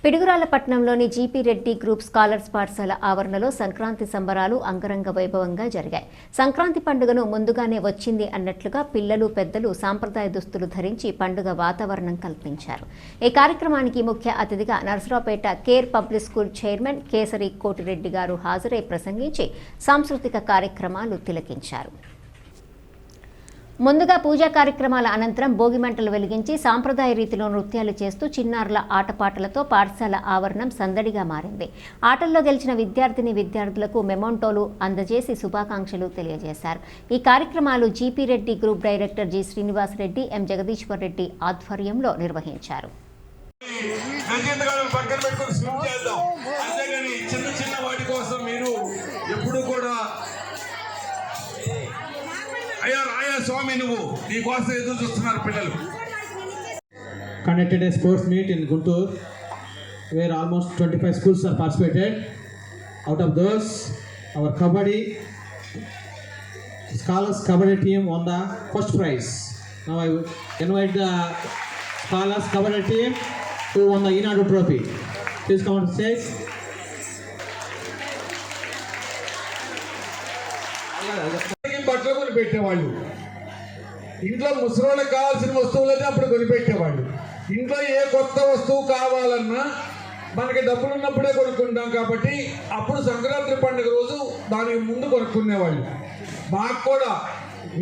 పిడుగురాళ్లపట్నంలోని GP Reddy group scholars పాఠశాల ఆవరణలో సంక్రాంతి సంబరాలు అంగరంగ వైభవంగా జరిగాయి. సంక్రాంతి పండుగను ముందుగానే వచ్చింది అన్నట్లుగా పిల్లలు పెద్దలు సాంప్రదాయ దుస్తులు ధరించి పండుగ వాతావరణం కల్పించారు. ఈ కార్యక్రమానికి ముఖ్య అతిథిగా Narasaraopet care public school chairman kesari Koti Reddy గారు హాజరై ప్రసంగించి సాంస్కృతిక కార్యక్రమాలు తిలకించారు. ముందుగా పూజా కార్యక్రమాల అనంతరం భోగిమంటలు వెలిగించి సాంప్రదాయ రీతిలో నృత్యాలు చేస్తూ చిన్నారుల ఆటపాటలతో పాఠశాల ఆవరణం సందడిగా మారింది. ఆటల్లో గెలిచిన విద్యార్థులకు మెమోంటోలు అందజేసి శుభాకాంక్షలు తెలియజేశారు. ఈ కార్యక్రమాలు GP Reddy group director G Srinivasa Reddy, M Jagadishwar Reddy ఆధ్వర్యంలో నిర్వహించారు. Conducted a sports meet in Guntur where almost 25 schools are participated. Out of those, our Kabaddi Scholars Kabaddi team won the first prize. Now I invite the Scholars Kabaddi team who won the Inadu trophy. Please come on stage. బట్టలు కొనిపెట్టేవాళ్ళు, ఇంట్లో ముసలోళ్ళకి కావాల్సిన వస్తువులైతే అప్పుడు కొనిపెట్టేవాళ్ళు. ఇంట్లో ఏ కొత్త వస్తువు కావాలన్నా మనకి డబ్బులు ఉన్నప్పుడే కొనుక్కుంటాం కాబట్టి అప్పుడు సంక్రాంతి పండుగ రోజు దానికి ముందు కొనుక్కునేవాళ్ళు. మాకు కూడా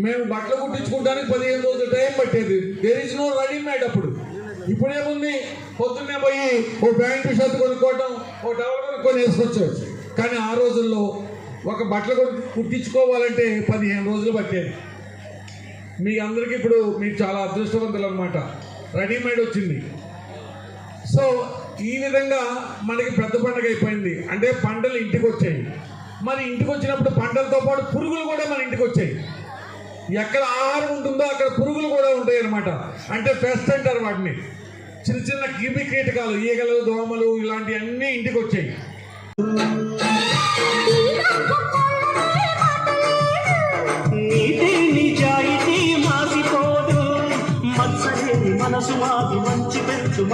మేము బట్టలు కుట్టించుకోవడానికి 15 రోజులు టైం పట్టేది. There is no readymade. అప్పుడు ఇప్పుడేముంది, పొద్దున్నే పోయి ఓ ప్యాంటు షర్ట్ కొనుక్కోవటం, ఓ టవల్ కొనుక్కొని వేసుకొచ్చేవచ్చు. కానీ ఆ రోజుల్లో ఒక బట్టలు కుట్టించుకోవాలంటే 15 రోజులు పట్టేది. మీ అందరికీ ఇప్పుడు మీరు చాలా అదృష్టవంతులు అన్నమాట, రెడీమేడ్ వచ్చింది. సో ఈ విధంగా మనకి పెద్ద పండుగ అయిపోయింది. అంటే పంటలు ఇంటికి వచ్చాయి. మరి ఇంటికి వచ్చినప్పుడు పంటలతో పాటు పురుగులు కూడా మన ఇంటికి వచ్చాయి. ఎక్కడ ఆహారం ఉంటుందో అక్కడ పురుగులు కూడా ఉంటాయి అన్నమాట. అంటే పెస్ట్ అంటారు వాటిని. చిన్న చిన్న క్రిమి కీటకాలు, ఈగలు, దోమలు ఇలాంటివన్నీ ఇంటికి వచ్చాయి. మనసు మాది మంచి పెంచు